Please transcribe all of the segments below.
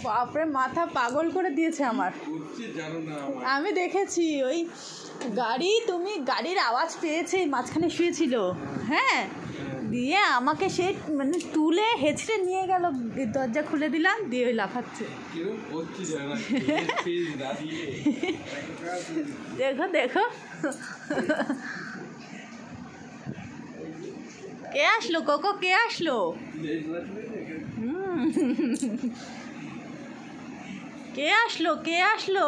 বাপরে মাথা পাগল করে দিয়েছে আমার। আমি দেখেছি ওই গাড়ি, তুমি গাড়ির আওয়াজ পেয়েছে, মাঝখানে শুয়েছিল, হ্যাঁ, দিয়ে আমাকে সে মানে তুলে হেঁচড়ে নিয়ে গেল, দরজা খুলে দিলাম, দিয়ে ওই লাফাচ্ছে। দেখো দেখো কে আসলো কোকো, কে আসলো? কে আসলো, কে আসলো,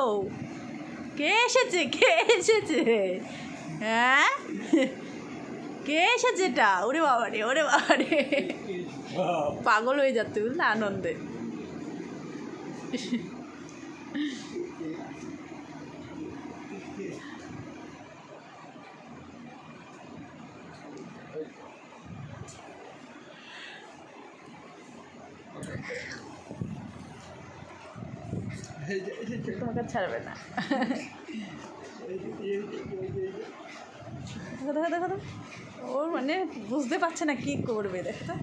কে এসেছে, কে এসেছে? হ্যাঁ, কে এসেছে এটা? ওরে বাবা রে, ওরে বাবা রে, পাগল হয়ে যাচ্ছে বুঝলে আনন্দে। তোমাকে ছাড়বে না। দেখো দেখো দেখো, ওর মানে বুঝতে পারছে না কি করবে, দেখো তো।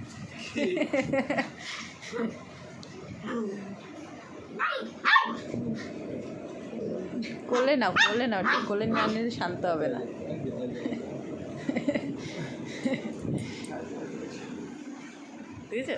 কোলে নাও, কোলে নাও, কোলে না নিলে শান্ত হবে না। ঠিক আছে।